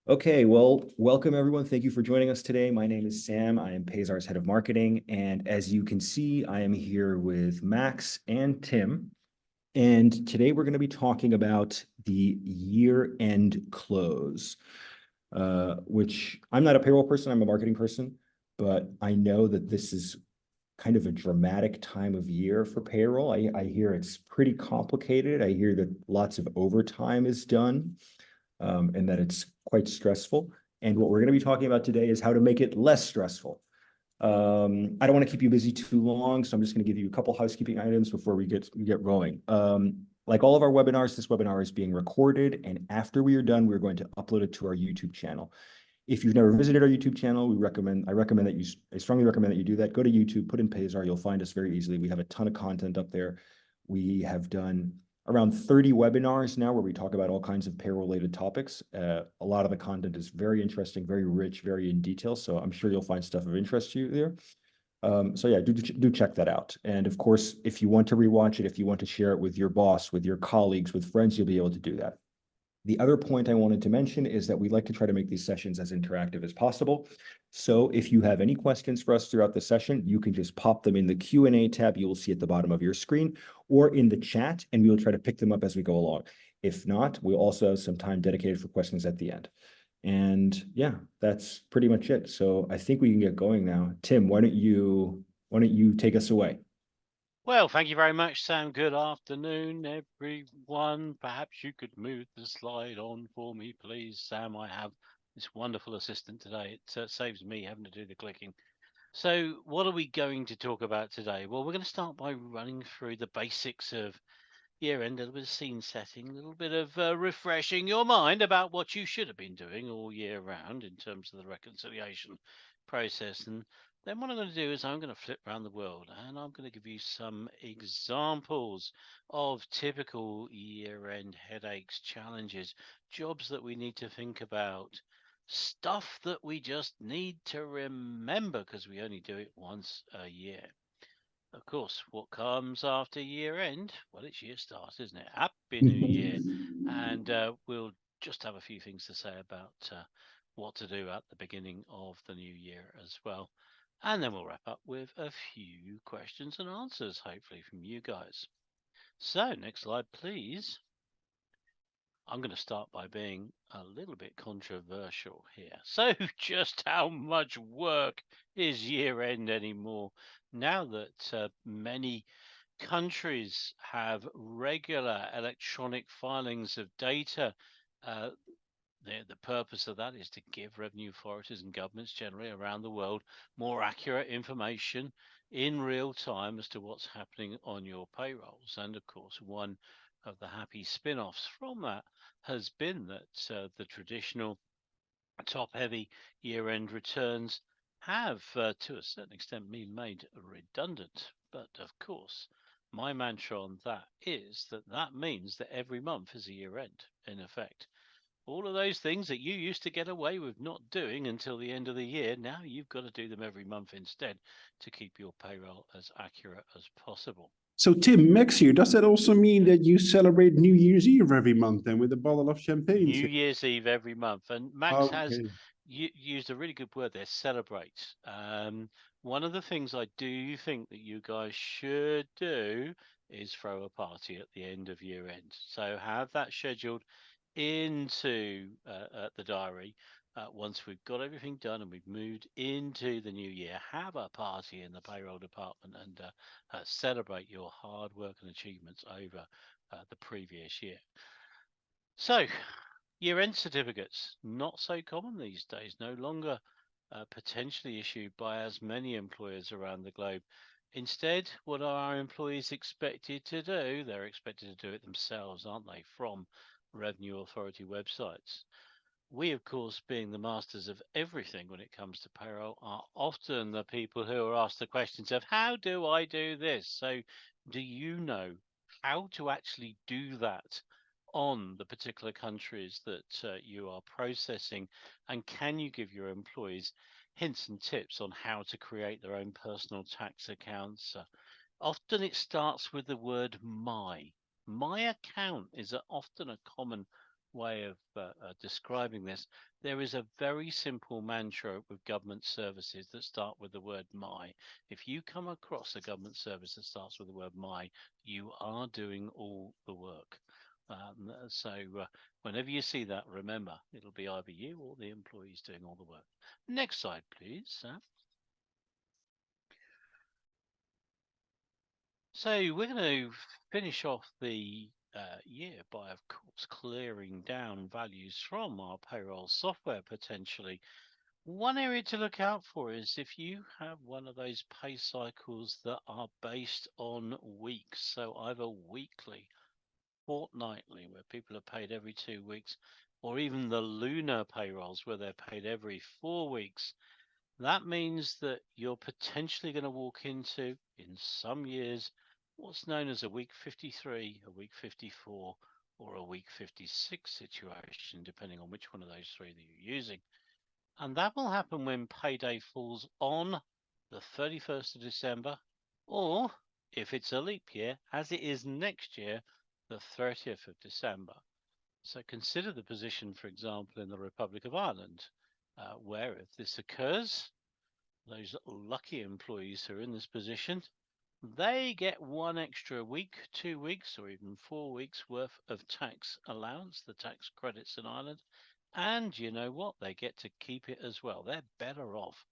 Okay, well, welcome everyone. Thank you for joining us today. My name is Sam. I am Payzar's head of marketing. And as you can see, I am here with Max and Tim. And today we're going to be talking about the year-end close, which I'm not a payroll person, I'm a marketing person, but I know that this is kind of a dramatic time of year for payroll. I hear it's pretty complicated. I hear that lots of overtime is done and that it's quite stressful. And what we're going to be talking about today is how to make it less stressful. I don't want to keep you busy too long, so I'm just going to give you a couple housekeeping items before we get going. Like all of our webinars, this webinar is being recorded, and after we are done, we're going to upload it to our YouTube channel. If you've never visited our YouTube channel, I strongly recommend that you do that. Go to YouTube, put in Payzar, you'll find us very easily. We have a ton of content up there. We have done around 30 webinars now where we talk about all kinds of payroll-related topics. A lot of the content is very interesting, very rich, very in detail. So I'm sure you'll find stuff of interest to you there. So yeah, do check that out. And of course, if you want to rewatch it, if you want to share it with your boss, with your colleagues, with friends, you'll be able to do that. The other point I wanted to mention is that we like to try to make these sessions as interactive as possible. So if you have any questions for us throughout the session, you can just pop them in the Q&A tab you will see at the bottom of your screen or in the chat, and we will try to pick them up as we go along. If not, we'll also have some time dedicated for questions at the end. And yeah, that's pretty much it. So I think we can get going now. Tim, why don't you take us away? Well, thank you very much, Sam. Good afternoon, everyone. Perhaps you could move the slide on for me, please, Sam. I have this wonderful assistant today. It saves me having to do the clicking. So, what are we going to talk about today? Well, we're going to start by running through the basics of year end, a little bit of scene setting, a little bit of refreshing your mind about what you should have been doing all year round in terms of the reconciliation process. And then what I'm going to do is I'm going to flip around the world and I'm going to give you some examples of typical year end headaches, challenges, jobs that we need to think about, stuff that we just need to remember because we only do it once a year. Of course, what comes after year end? Well, it's year start, isn't it? Happy New Year. And we'll just have a few things to say about what to do at the beginning of the new year as well. And then we'll wrap up with a few questions and answers, hopefully, from you guys. So, next slide, please. I'm going to start by being a little bit controversial here. So, just how much work is year end anymore? Now that many countries have regular electronic filings of data, uh, the purpose of that is to give revenue authorities and governments generally around the world more accurate information in real time as to what's happening on your payrolls. And of course, one of the happy spin offs from that has been that the traditional top heavy year end returns have, to a certain extent, been made redundant. But of course, my mantra on that is that that means that every month is a year end, in effect. All of those things that you used to get away with not doing until the end of the year, now you've got to do them every month instead to keep your payroll as accurate as possible. So, Tim, next year, does that also mean that you celebrate New Year's Eve every month then with a bottle of champagne? New Year's Eve every month. And Max has Okay. used a really good word there, celebrate. One of the things I do think that you guys should do is throw a party at the end of year end. So have that scheduled into the diary. Once we've got everything done and we've moved into the new year, have a party in the payroll department and celebrate your hard work and achievements over the previous year. So, year-end certificates, not so common these days, no longer potentially issued by as many employers around the globe. Instead, what are our employees expected to do? They're expected to do it themselves, aren't they, from revenue authority websites. We, of course, being the masters of everything when it comes to payroll, are often the people who are asked the questions of, how do I do this? So, do you know how to actually do that on the particular countries that you are processing? And can you give your employees hints and tips on how to create their own personal tax accounts? Often it starts with the word my. My account is often a common way of describing this. There is a very simple mantra with government services that start with the word my. If you come across a government service that starts with the word my, you are doing all the work. So whenever you see that, remember, it'll be either you or the employees doing all the work. Next slide, please, Sam. So we're going to finish off the year by, of course, clearing down values from our payroll software potentially. One area to look out for is if you have one of those pay cycles that are based on weeks, so either weekly, fortnightly, where people are paid every 2 weeks, or even the lunar payrolls where they're paid every 4 weeks. That means that you're potentially going to walk into, in some years, what's known as a week 53, a week 54, or a week 56 situation, depending on which one of those three that you're using. And that will happen when payday falls on the 31st of December, or if it's a leap year, as it is next year, the 30th of December. So consider the position, for example, in the Republic of Ireland, where if this occurs, those lucky employees who are in this position, they get 1 extra week, 2 weeks, or even 4 weeks worth of tax allowance, the tax credits in Ireland. And you know what? They get to keep it as well. They're better off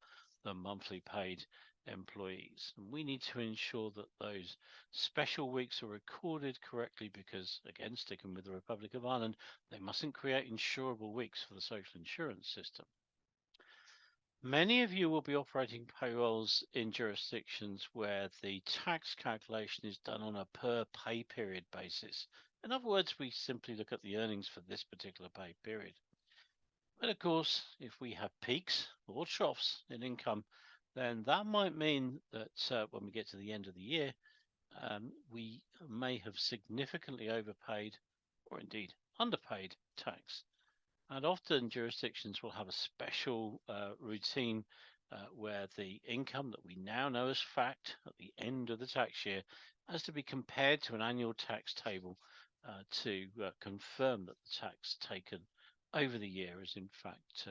than monthly paid employees. And we need to ensure that those special weeks are recorded correctly because, again, sticking with the Republic of Ireland, they mustn't create insurable weeks for the social insurance system. Many of you will be operating payrolls in jurisdictions where the tax calculation is done on a per pay period basis. In other words, we simply look at the earnings for this particular pay period. But of course, if we have peaks or troughs in income, then that might mean that when we get to the end of the year, we may have significantly overpaid or indeed underpaid tax. And often jurisdictions will have a special routine where the income that we now know as fact at the end of the tax year has to be compared to an annual tax table to confirm that the tax taken over the year is in fact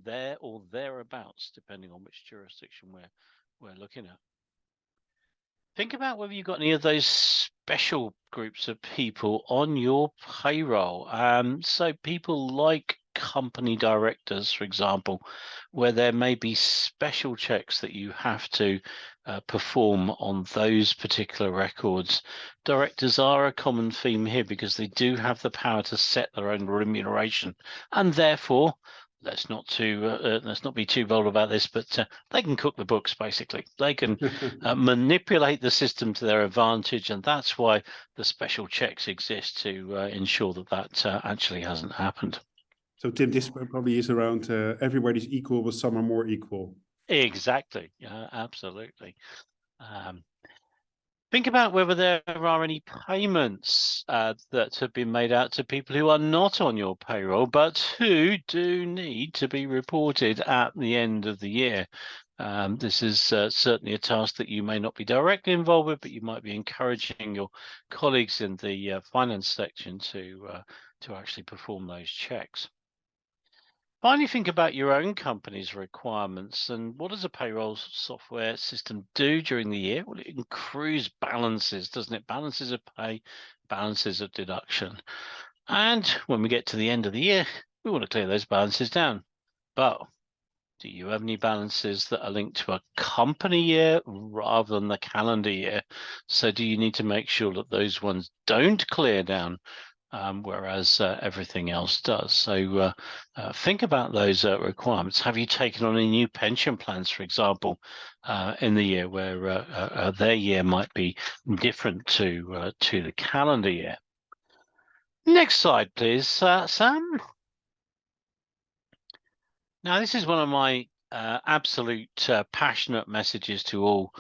there or thereabouts, depending on which jurisdiction we're looking at. Think about whether you've got any of those special groups of people on your payroll. So people like company directors, for example, where there may be special checks that you have to perform on those particular records. Directors are a common theme here because they do have the power to set their own remuneration, and therefore, let's not be too bold about this, but they can cook the books. Basically, they can manipulate the system to their advantage, and that's why the special checks exist to ensure that actually hasn't happened. So Tim, this probably is around everybody's equal, but some are more equal. Exactly, absolutely. Think about whether there are any payments that have been made out to people who are not on your payroll, but who do need to be reported at the end of the year. This is certainly a task that you may not be directly involved with, but you might be encouraging your colleagues in the finance section to actually perform those checks. Finally, think about your own company's requirements and what does a payroll software system do during the year? Well, it accrues balances, doesn't it? Balances of pay, balances of deduction. And when we get to the end of the year, we want to clear those balances down. But do you have any balances that are linked to a company year rather than the calendar year? So do you need to make sure that those ones don't clear down? Whereas everything else does. So think about those requirements. Have you taken on any new pension plans, for example, in the year where their year might be different to the calendar year? Next slide, please, Sam. Now, this is one of my absolute passionate messages to all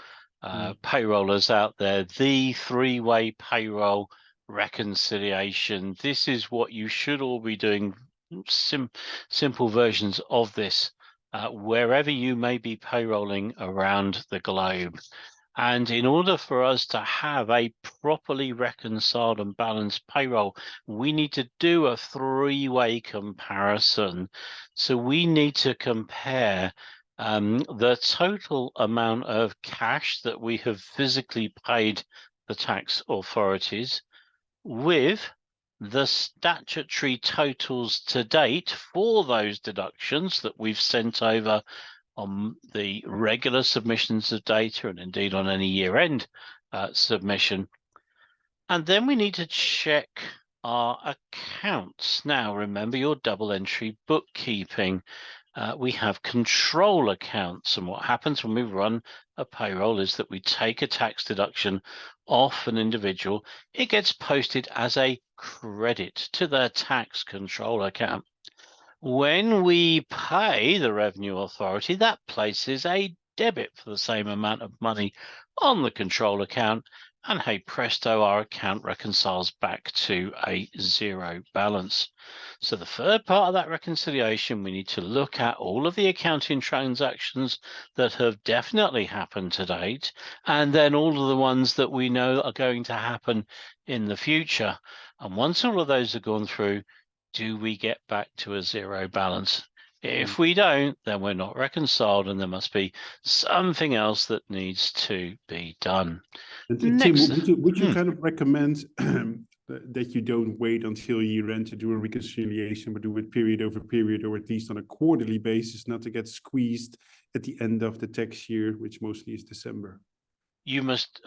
payrollers out there. The three-way payroll reconciliation. This is what you should all be doing. Simple versions of this wherever you may be payrolling around the globe. And in order for us to have a properly reconciled and balanced payroll, we need to do a three-way comparison. So we need to compare the total amount of cash that we have physically paid the tax authorities with the statutory totals to date for those deductions that we've sent over on the regular submissions of data and indeed on any year-end submission. And then we need to check our accounts. Now, remember your double entry bookkeeping. We have control accounts, and what happens when we run a payroll is that we take a tax deduction off an individual. It gets posted as a credit to their tax control account. When we pay the revenue authority, that places a debit for the same amount of money on the control account, and hey presto, our account reconciles back to a zero balance. So the third part of that reconciliation, we need to look at all of the accounting transactions that have definitely happened to date, and then all of the ones that we know are going to happen in the future. And once all of those have gone through, do we get back to a zero balance? If we don't, then we're not reconciled, and there must be something else that needs to be done. And Tim, Next. would you kind of recommend that you don't wait until year end to do a reconciliation, but do it period over period, or at least on a quarterly basis, not to get squeezed at the end of the tax year, which mostly is December? You must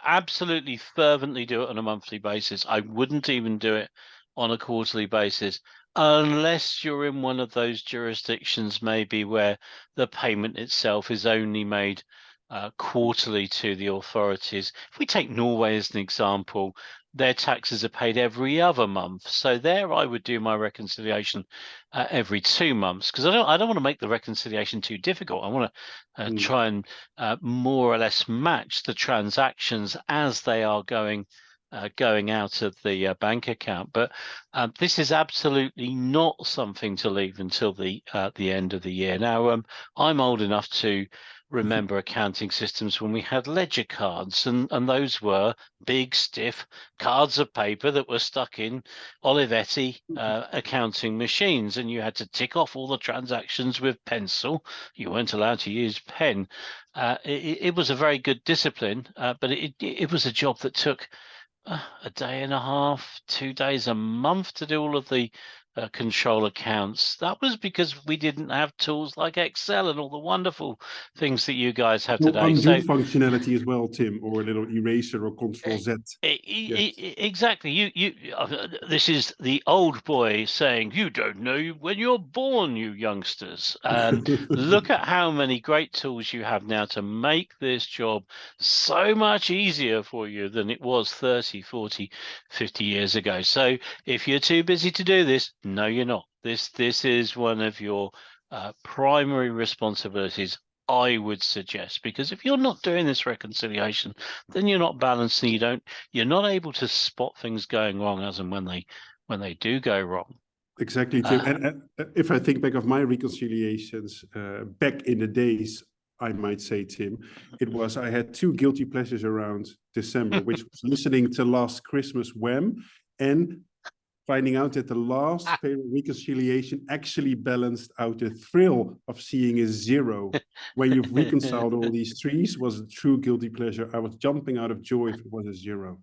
absolutely fervently do it on a monthly basis. I wouldn't even do it on a quarterly basis, unless you're in one of those jurisdictions maybe where the payment itself is only made quarterly to the authorities. If we take Norway as an example, their taxes are paid every other month. So there I would do my reconciliation every 2 months, because I don't want to make the reconciliation too difficult. I want to try and more or less match the transactions as they are going out of the bank account. But this is absolutely not something to leave until the end of the year. Now, I'm old enough to remember accounting systems when we had ledger cards, and those were big, stiff cards of paper that were stuck in Olivetti accounting machines, and you had to tick off all the transactions with pencil. You weren't allowed to use pen. It was a very good discipline, but it was a job that took a day and a half, 2 days a month to do all of the control accounts. That was because we didn't have tools like Excel and all the wonderful things that you guys have today. Undo functionality as well, Tim, or a little eraser or Control Z. Exactly. This is the old boy saying, "You don't know when you're born, you youngsters." Look at how many great tools you have now to make this job so much easier for you than it was 30, 40, 50 years ago. So if you're too busy to do this, no, you're not. This is one of your primary responsibilities, I would suggest, because if you're not doing this reconciliation, then you're not balanced, and you're not able to spot things going wrong as and when they do go wrong. Exactly, Tim. And if I think back of my reconciliations back in the days, I might say, Tim, I had 2 guilty pleasures around December, which was listening to Last Christmas Wham and finding out that the last payroll reconciliation actually balanced out the thrill of seeing a zero. When you've reconciled all these threes, was a true guilty pleasure. I was jumping out of joy if it was a zero.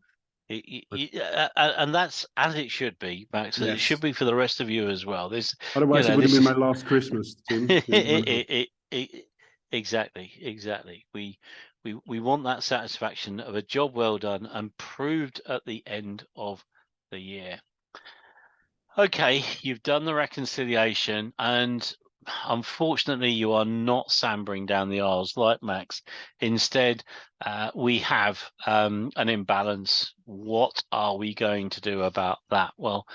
And that's as it should be, Max. Yes. It should be for the rest of you as well. Otherwise, it would have been my last Christmas, Tim. Exactly. We want that satisfaction of a job well done and proved at the end of the year. Okay, you've done the reconciliation, and unfortunately you are not sambering down the aisles like Max. Instead, we have an imbalance. What are we going to do about that? Well,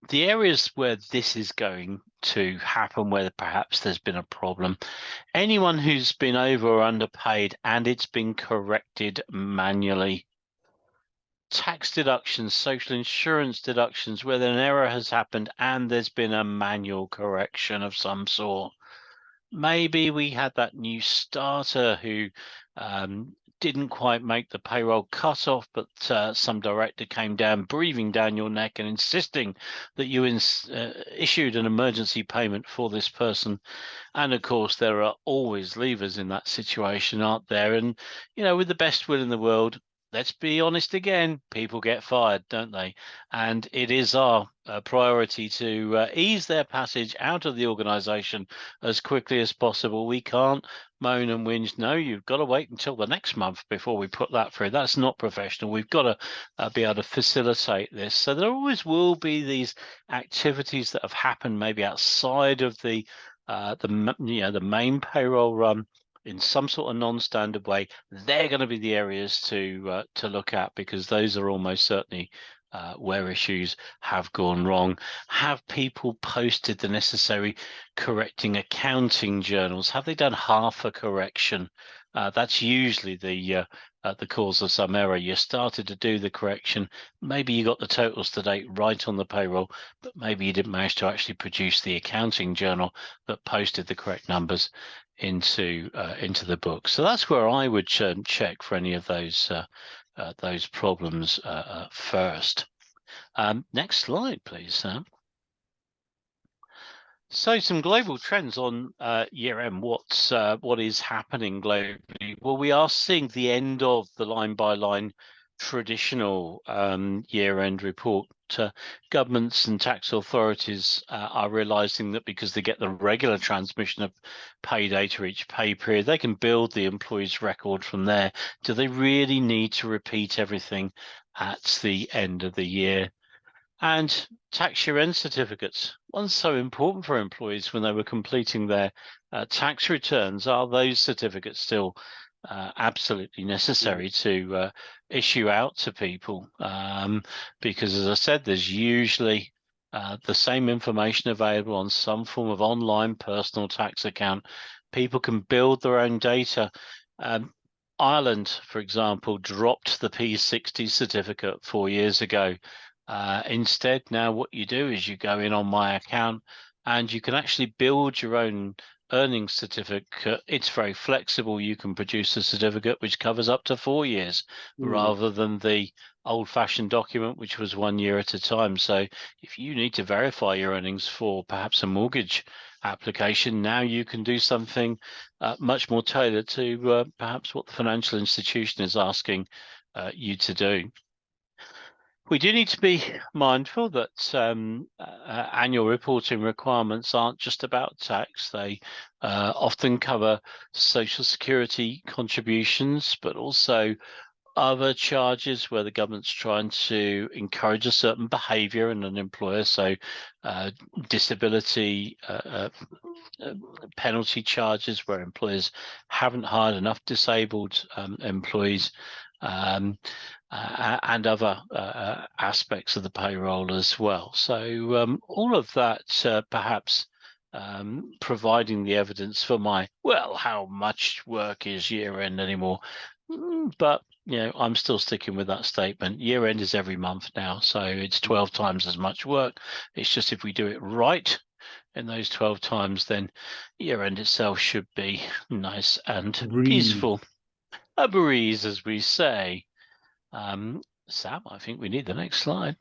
the areas where this is going to happen, where perhaps there's been a problem, anyone who's been over or underpaid and it's been corrected manually, tax deductions, social insurance deductions, where an error has happened and there's been a manual correction of some sort, maybe we had that new starter who didn't quite make the payroll cutoff, but some director came down, breathing down your neck and insisting that you issued an emergency payment for this person. And of course, there are always levers in that situation, aren't there? And, with the best will in the world, let's be honest again, people get fired, don't they? And it is our priority to ease their passage out of the organization as quickly as possible. We can't moan and whinge. No, you've got to wait until the next month before we put that through. That's not professional. We've got to be able to facilitate this. So there always will be these activities that have happened maybe outside of the main payroll run in some sort of non-standard way. They're going to be the areas to look at, because those are almost certainly where issues have gone wrong. Have people posted the necessary correcting accounting journals? Have they done half a correction? That's usually the cause of some error. You started to do the correction, maybe you got the totals to date right on the payroll, but maybe you didn't manage to actually produce the accounting journal that posted the correct numbers into the book. So that's where I would check for any of those problems first. Next slide, please, Sam. So some global trends on year end. What is happening globally? Well, we are seeing the end of the line by line traditional year end report. Governments and tax authorities are realizing that because they get the regular transmission of pay data each pay period, they can build the employee's record from there. Do they really need to repeat everything at the end of the year? And tax year end certificates, one's so important for employees when they were completing their tax returns. Are those certificates still absolutely necessary to issue out to people? Because, as I said, there's usually the same information available on some form of online personal tax account. People can build their own data. Ireland, for example, dropped the P60 certificate 4 years ago. Instead, now what you do is you go in on my account and you can actually build your own earnings certificate. It's very flexible. You can produce a certificate which covers up to 4 years rather than the old-fashioned document, which was 1 year at a time. So if you need to verify your earnings for perhaps a mortgage application, now you can do something much more tailored to perhaps what the financial institution is asking you to do. We do need to be mindful that annual reporting requirements aren't just about tax. They often cover social security contributions, but also other charges where the government's trying to encourage a certain behavior in an employer. So disability penalty charges where employers haven't hired enough disabled employees. And other aspects of the payroll as well. So all of that perhaps providing the evidence for how much work is year end anymore? But I'm still sticking with that statement. Year end is every month now, so it's 12 times as much work. It's just if we do it right in those 12 times, then year end itself should be nice and peaceful. A breeze, as we say. Sam, I think we need the next slide.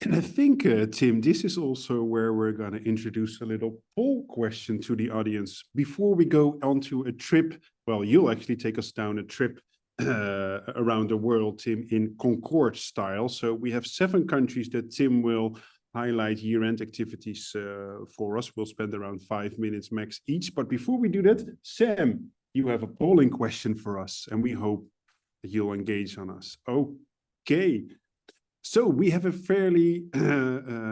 And I think, Tim, this is also where we're going to introduce a little poll question to the audience. Before we go onto a trip, well, you'll actually take us down a trip around the world, Tim, in Concorde style. So we have 7 countries that Tim will highlight year-end activities for us. We'll spend around 5 minutes max each. But before we do that, Sam, you have a polling question for us, and we hope that you'll engage on us. Okay. So we have a fairly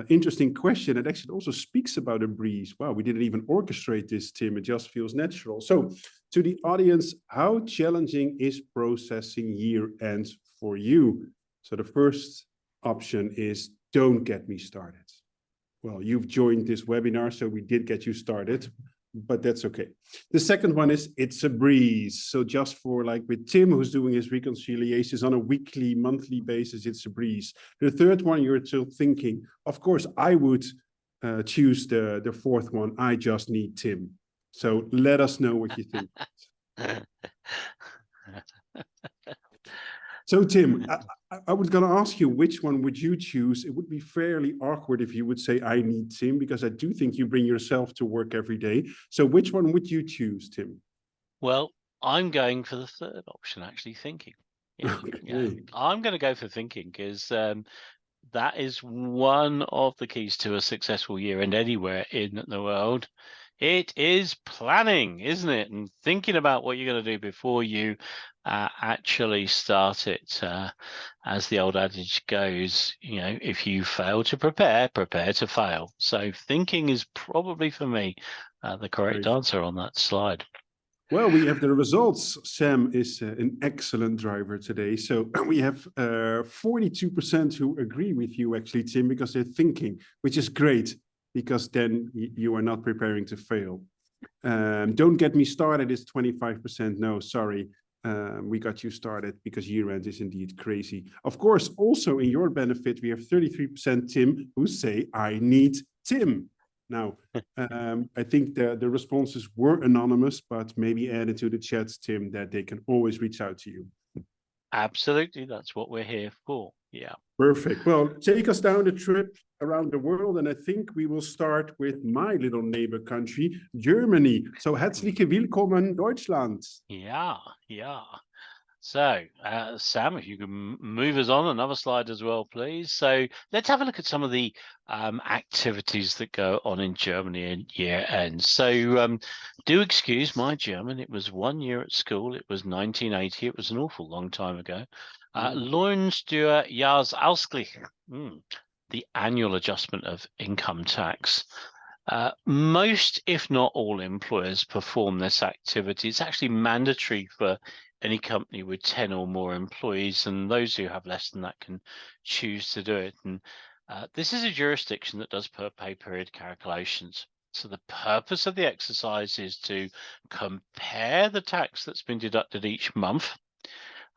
interesting question. It actually also speaks about a breeze. Wow, we didn't even orchestrate this, Tim. It just feels natural. So to the audience, how challenging is processing year-end for you? So the first option is don't get me started. Well, you've joined this webinar, so we did get you started, but that's okay. The second one is it's a breeze. So just for like with Tim, who's doing his reconciliations on a weekly, monthly basis, it's a breeze. The third one, you're still thinking, of course, I would choose the fourth one. I just need Tim. So let us know what you think. So Tim, I was going to ask you, which one would you choose? It would be fairly awkward if you would say, I need Tim, because I do think you bring yourself to work every day. So which one would you choose, Tim? Well, I'm going for the third option, actually, thinking. Yeah, Okay. I'm going to go for thinking because that is one of the keys to a successful year end anywhere in the world. It is planning, isn't it? And thinking about what you're going to do before you actually start it. As the old adage goes, if you fail to prepare, prepare to fail. So thinking is probably for me the correct answer on that slide. Well, we have the results. Sam is an excellent driver today. So we have 42% who agree with you, actually, Tim, because they're thinking, which is great, because then you are not preparing to fail. Don't get me started is 25%. No, sorry. We got you started because year end is indeed crazy. Of course, also in your benefit, we have 33% Tim who say, I need Tim. Now, I think the responses were anonymous, but maybe add into the chats, Tim, that they can always reach out to you. Absolutely. That's what we're here for. Yeah. Perfect. Well, take us down the trip around the world. And I think we will start with my little neighbor country, Germany. So herzliche Willkommen, Deutschland. Yeah. So, Sam, if you can move us on another slide as well, please. So let's have a look at some of the activities that go on in Germany at year end. So do excuse my German. It was 1 year at school. It was 1980. It was an awful long time ago. Lohnsteuer Jahresausgleich, the annual adjustment of income tax. Most, if not all, employers perform this activity. It's actually mandatory for any company with 10 or more employees, and those who have less than that can choose to do it. And this is a jurisdiction that does per pay period calculations. So the purpose of the exercise is to compare the tax that's been deducted each month.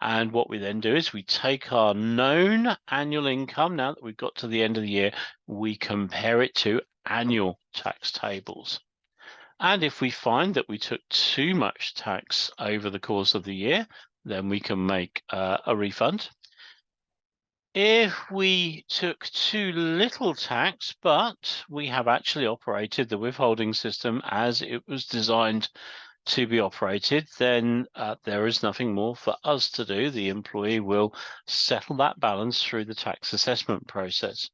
And what we then do is we take our known annual income. Now that we've got to the end of the year, we compare it to annual tax tables. And if we find that we took too much tax over the course of the year, then we can make a refund. If we took too little tax, but we have actually operated the withholding system as it was designed to be operated, then there is nothing more for us to do. The employee will settle that balance through the tax assessment process.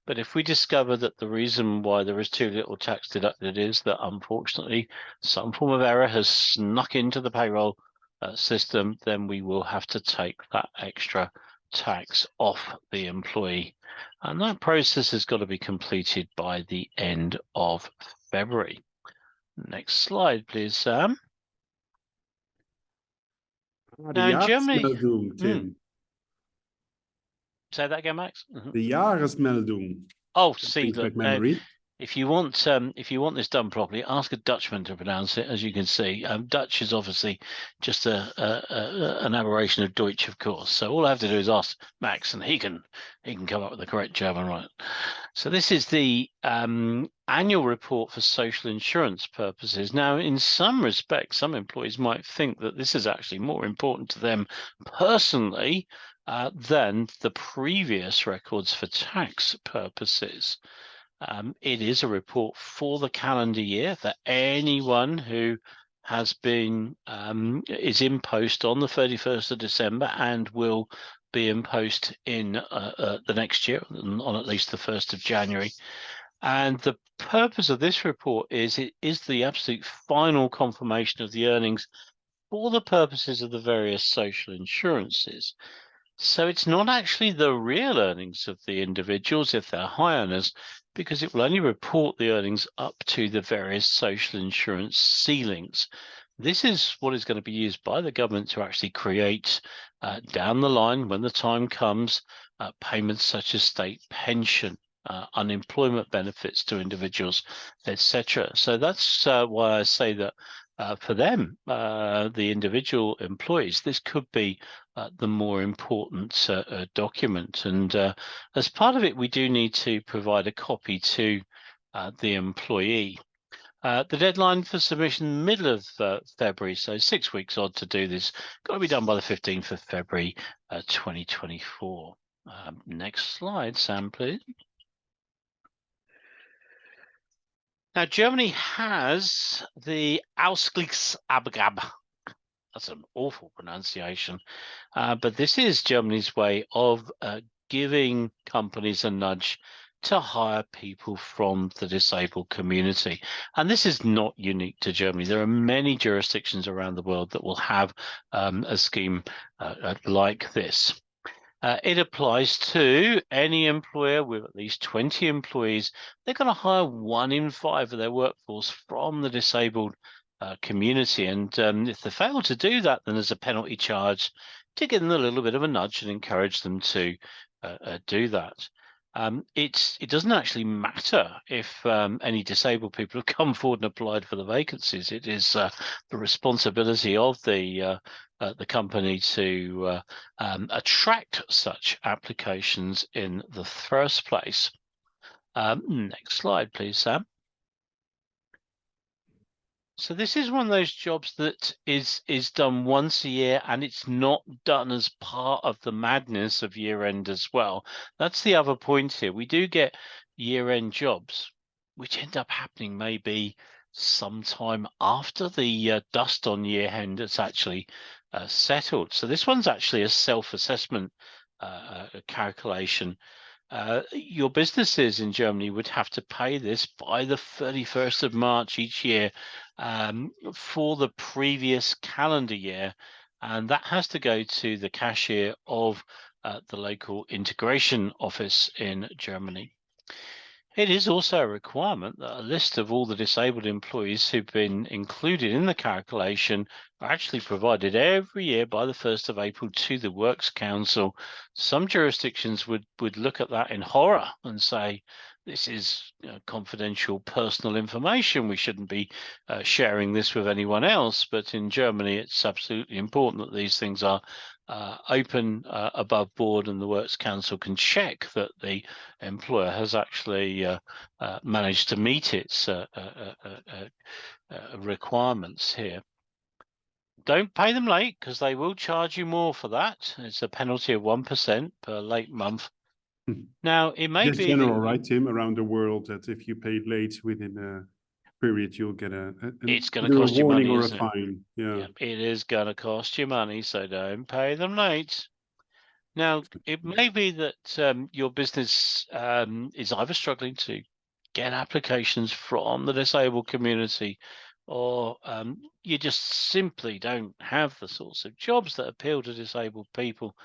But if we discover that the reason why there is too little tax deducted is that, unfortunately, some form of error has snuck into the payroll system, then we will have to take that extra tax off the employee. And that process has got to be completed by the end of February. Next slide, please, Sam. Now, in Germany, Tim. Say that again, Max. The Jahresmeldung. Oh, see, look, memory. if you want this done properly, ask a Dutchman to pronounce it. As you can see, Dutch is obviously just an aberration of Deutsch, of course. So all I have to do is ask Max, and he can come up with the correct German, right? So this is the annual report for social insurance purposes. Now, in some respects, some employees might think that this is actually more important to them personally than the previous records for tax purposes. It is a report for the calendar year for anyone who has been is in post on the 31st of December and will be in post in the next year on at least the 1st of January. And the purpose of this report is it is the absolute final confirmation of the earnings for the purposes of the various social insurances. So it's not actually the real earnings of the individuals if they're high earners, because it will only report the earnings up to the various social insurance ceilings. This is what is going to be used by the government to actually create down the line, when the time comes, payments such as state pension, unemployment benefits to individuals, etc. So that's why I say that for them, the individual employees, this could be the more important document. And as part of it, we do need to provide a copy to the employee. The deadline for submission, middle of February, so 6 weeks odd to do this. Got to be done by the 15th of February 2024. Next slide, Sam, please. Now, Germany has the Ausgleichsabgabe. That's an awful pronunciation, but this is Germany's way of giving companies a nudge to hire people from the disabled community. And this is not unique to Germany. There are many jurisdictions around the world that will have a scheme like this. It applies to any employer with at least 20 employees. They're going to hire 1 in 5 of their workforce from the disabled community. And if they fail to do that, then there's a penalty charge to give them a little bit of a nudge and encourage them to do that. It doesn't actually matter if any disabled people have come forward and applied for the vacancies. It is the responsibility of the company to attract such applications in the first place. Next slide, please, Sam. So this is one of those jobs that is done once a year, and it's not done as part of the madness of year end as well. That's the other point here. We do get year end jobs, which end up happening maybe sometime after the dust on year end has actually settled. So this one's actually a self-assessment calculation. Your businesses in Germany would have to pay this by the 31st of March each year for the previous calendar year, and that has to go to the cashier of the local integration office in Germany. It is also a requirement that a list of all the disabled employees who've been included in the calculation are actually provided every year by the 1st of April to the Works Council. Some jurisdictions would look at that in horror and say, this is confidential personal information. We shouldn't be sharing this with anyone else. But in Germany, it's absolutely important that these things are open above board, and the Works Council can check that the employer has actually managed to meet its requirements here. Don't pay them late, because they will charge you more for that. It's a penalty of 1% per late month. Now, it may That's be general, right, Tim, around the world, that if you pay late within a period, you'll get it's going to cost you warning money, or a isn't it? fine. Yeah, it is going to cost you money, so don't pay them late. Now, it may be that your business is either struggling to get applications from the disabled community, or you just simply don't have the sorts of jobs that appeal to disabled people.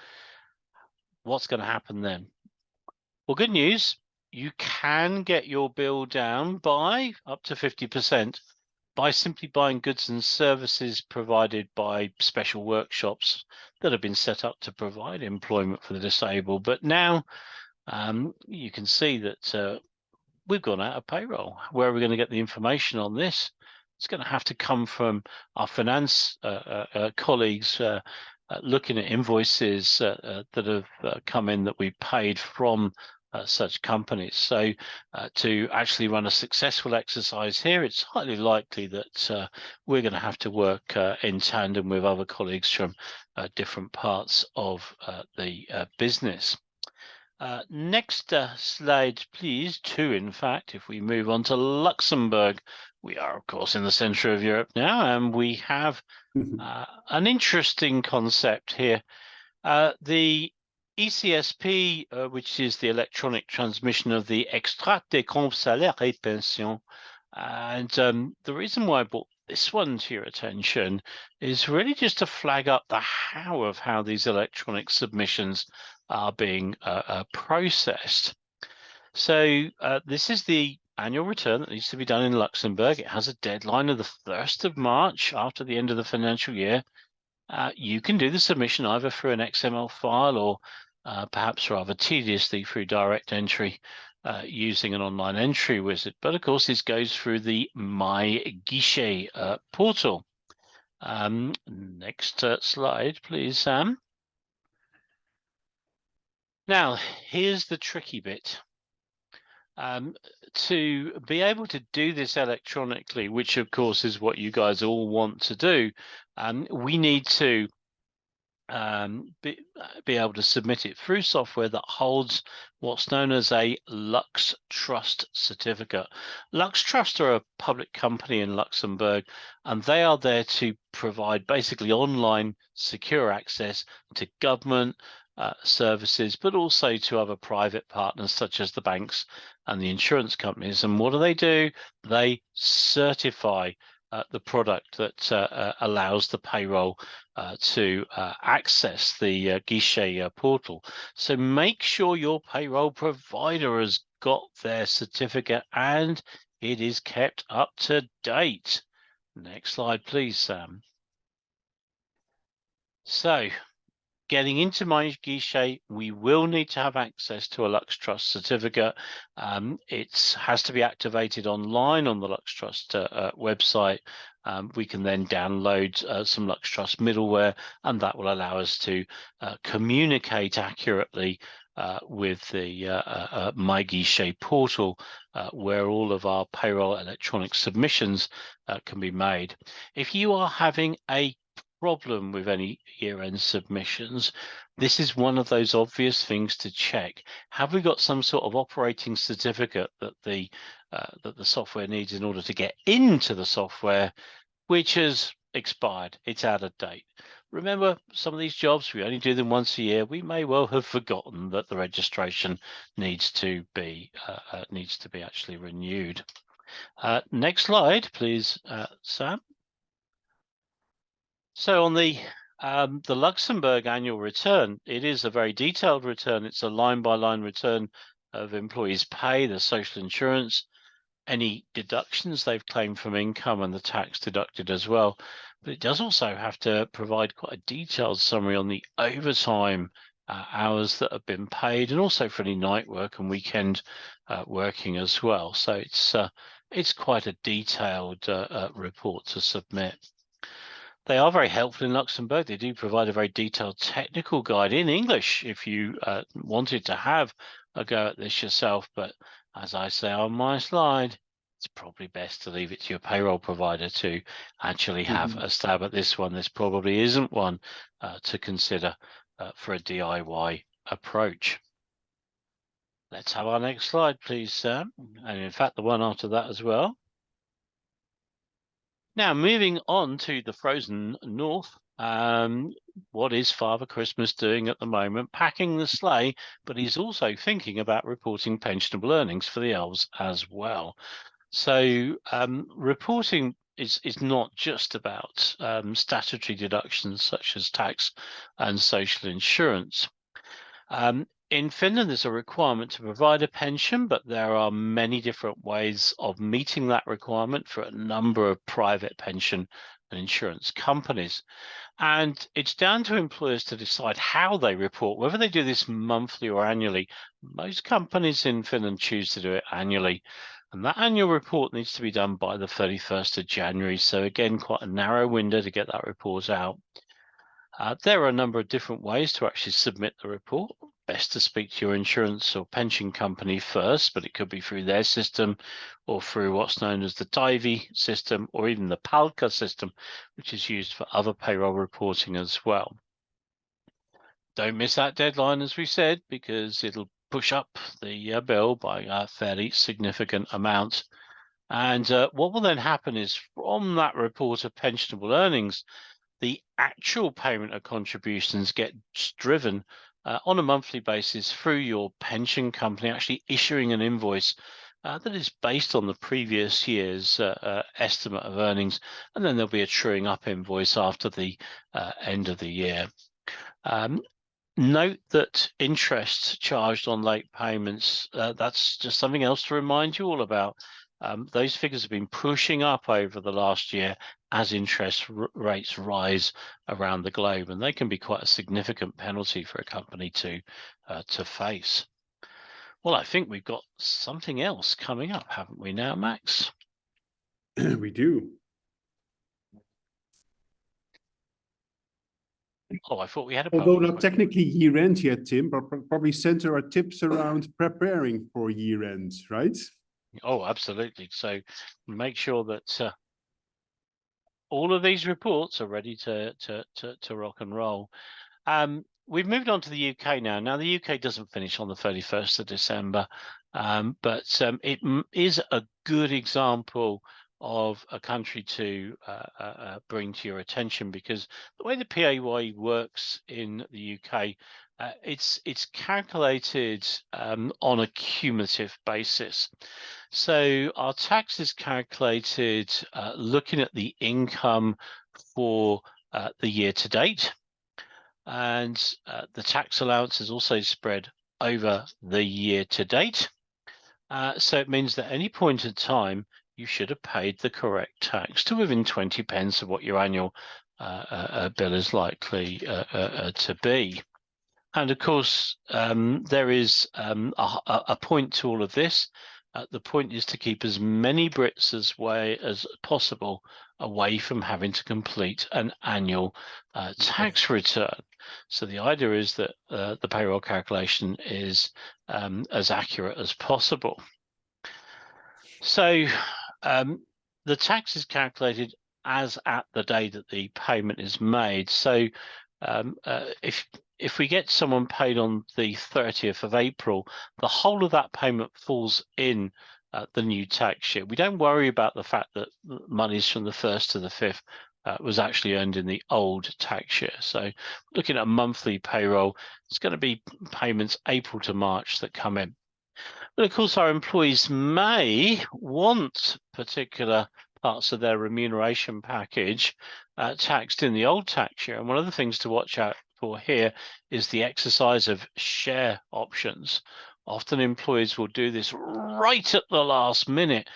What's going to happen then? Well, good news, you can get your bill down by up to 50% by simply buying goods and services provided by special workshops that have been set up to provide employment for the disabled. But now you can see that we've gone out of payroll. Where are we going to get the information on this? It's going to have to come from our finance colleagues looking at invoices that have come in that we paid from such companies. So to actually run a successful exercise here, it's highly likely that we're going to have to work in tandem with other colleagues from different parts of the business. Next slide, please. 2, in fact, if we move on to Luxembourg. We are, of course, in the center of Europe now, and we have an interesting concept here. The ECSP, which is the electronic transmission of the Extrait des comptes salaires et pensions. And the reason why I brought this one to your attention is really just to flag up the how these electronic submissions are being processed. So this is the annual return that needs to be done in Luxembourg. It has a deadline of the 1st of March after the end of the financial year. You can do the submission either through an XML file or perhaps rather tediously through direct entry using an online entry wizard. But of course, this goes through the My Guichet portal. Next slide, please, Sam. Now, here's the tricky bit. to be able to do this electronically, which of course is what you guys all want to do, we need to be able to submit it through software that holds what's known as a Lux Trust certificate. Lux Trust are a public company in Luxembourg, and they are there to provide basically online secure access to government services, but also to other private partners such as the banks and the insurance companies. And what do? They certify the product that allows the payroll to access the guichet portal. So make sure your payroll provider has got their certificate and it is kept up to date. Next slide, please, Sam. So getting into my guichet, we will need to have access to a Lux Trust certificate. It has to be activated online on the Lux Trust website. We can then download some Lux Trust middleware, and that will allow us to communicate accurately with the My Guichet portal, where all of our payroll electronic submissions can be made. If you are having a problem with any year-end submissions, this is one of those obvious things to check. Have we got some sort of operating certificate that the software needs in order to get into the software, which has expired? It's out of date. Remember, some of these jobs, we only do them once a year. We may well have forgotten that the registration needs to be actually renewed. Next slide, please, Sam. So on the Luxembourg annual return, it is a very detailed return. It's a line-by-line return of employees' pay, the social insurance, any deductions they've claimed from income, and the tax deducted as well. But it does also have to provide quite a detailed summary on the overtime hours that have been paid, and also for any night work and weekend working as well. So it's quite a detailed report to submit. They are very helpful in Luxembourg. They do provide a very detailed technical guide in English if you wanted to have a go at this yourself. But as I say on my slide, it's probably best to leave it to your payroll provider to actually have a stab at this one. This probably isn't one to consider for a DIY approach. Let's have our next slide, please, Sam. And in fact, the one after that as well. Now, moving on to the frozen north, what is Father Christmas doing at the moment? Packing the sleigh, but he's also thinking about reporting pensionable earnings for the elves as well. So reporting is not just about statutory deductions such as tax and social insurance. In Finland, there's a requirement to provide a pension, but there are many different ways of meeting that requirement for a number of private pension and insurance companies. And it's down to employers to decide how they report, whether they do this monthly or annually. Most companies in Finland choose to do it annually. And that annual report needs to be done by the 31st of January. So again, quite a narrow window to get that report out. There are a number of different ways to actually submit the report. Best to speak to your insurance or pension company first, but it could be through their system or through what's known as the Divi system, or even the Palka system, which is used for other payroll reporting as well. Don't miss that deadline, as we said, because it'll push up the bill by a fairly significant amount. And what will then happen is, from that report of pensionable earnings, the actual payment of contributions gets driven on a monthly basis through your pension company, actually issuing an invoice that is based on the previous year's estimate of earnings, and then there'll be a truing up invoice after the end of the year. Note that interest charged on late payments, that's just something else to remind you all about. Those figures have been pushing up over the last year as interest rates rise around the globe, and they can be quite a significant penalty for a company to face. Well, I think we've got something else coming up, haven't we now, Max? We do. Oh, I thought we had a Although polling not question. technically year end yet, Tim, but probably center our tips around preparing for year end, right? Oh, absolutely. So make sure that all of these reports are ready to rock and roll. We've moved on to the UK now. Now, the UK doesn't finish on the 31st of December, but it is a good example of a country to bring to your attention, because the way the PAYE works in the UK, it's calculated on a cumulative basis. So our tax is calculated looking at the income for the year to date, and the tax allowance is also spread over the year to date. So it means that any point in time, you should have paid the correct tax to within 20 pence of what your annual bill is likely to be. And of course, there is a point to all of this. The point is to keep as many Brits as possible away from having to complete an annual tax return. So the idea is that the payroll calculation is as accurate as possible. So the tax is calculated as at the day that the payment is made. So if we get someone paid on the 30th of April, the whole of that payment falls in the new tax year. We don't worry about the fact that monies from the 1st to the 5th was actually earned in the old tax year. So looking at a monthly payroll, it's going to be payments April to March that come in. But of course, our employees may want particular parts of their remuneration package taxed in the old tax year. And one of the things to watch out for here is the exercise of share options. Often employees will do this right at the last minute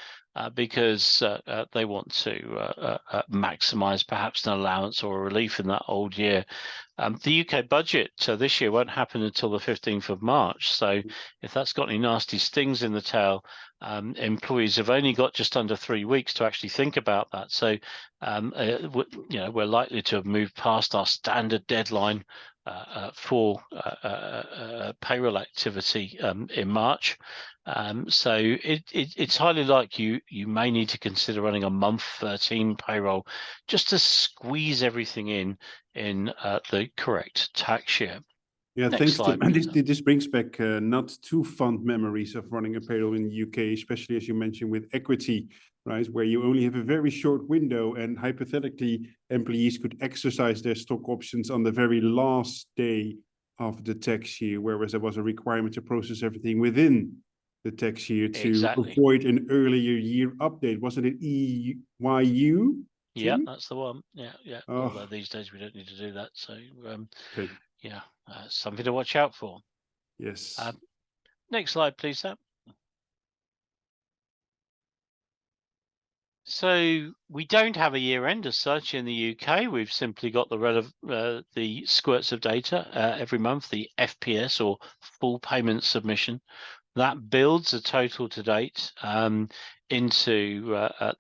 because they want to maximize perhaps an allowance or a relief in that old year. The UK budget this year won't happen until the 15th of March. So if that's got any nasty stings in the tail, employees have only got just under 3 weeks to actually think about that. So, we're likely to have moved past our standard deadline for payroll activity in March. So it's highly likely you may need to consider running a month 13 payroll just to squeeze everything in the correct tax year. Yeah, Next thanks, slide, Tim. And please. this brings back not too fond memories of running a payroll in the UK, especially as you mentioned with equity, right? Where you only have a very short window, and hypothetically, employees could exercise their stock options on the very last day of the tax year, whereas there was a requirement to process everything within the tax year to Exactly. avoid an earlier year update. Wasn't it EYU? Yeah, that's the one. Yeah. Oh. Although these days we don't need to do that. So, Okay. yeah, something to watch out for. Yes. Next slide, please, Sam. So we don't have a year end as such in the UK. We've simply got the squirts of data every month, the FPS or full payment submission. That builds a total to date into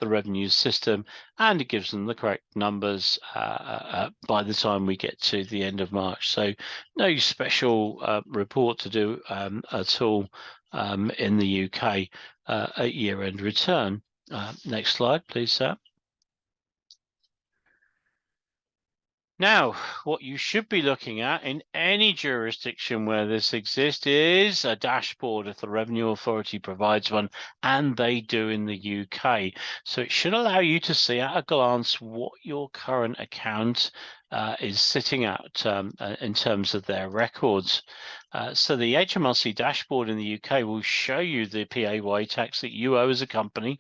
the revenue system, and it gives them the correct numbers by the time we get to the end of March. So no special report to do at all in the UK at year-end return. Next slide, please, Sam. Now, what you should be looking at in any jurisdiction where this exists is a dashboard if the Revenue Authority provides one, and they do in the UK. So it should allow you to see at a glance what your current account is sitting at in terms of their records. So the HMRC dashboard in the UK will show you the PAYE tax that you owe as a company,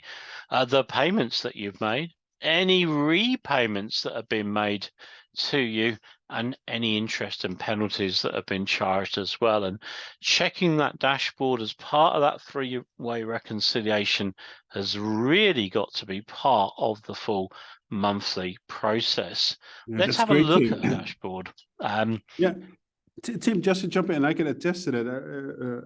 the payments that you've made, any repayments that have been made to you, and any interest and penalties that have been charged as well. And checking that dashboard as part of that three-way reconciliation has really got to be part of the full monthly process. Yeah, Let's have a look at the dashboard. Yeah. Tim, just to jump in, I can attest to that.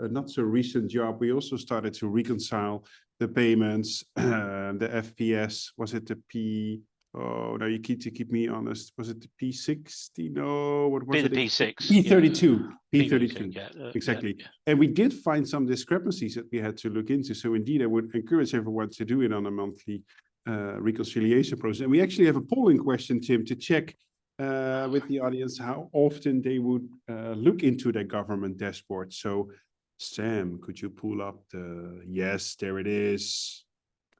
A not so recent job, we also started to reconcile the payments, the FPS. Was it the Oh, now you keep to keep me honest. Was it the P60? No, what was Be it? the P6. P32. Yeah. P32. Yeah, Exactly. yeah. And we did find some discrepancies that we had to look into. So indeed, I would encourage everyone to do it on a monthly reconciliation process. And we actually have a polling question, Tim, to check with the audience how often they would look into their government dashboard. So Sam, could you pull up the, yes, there it is.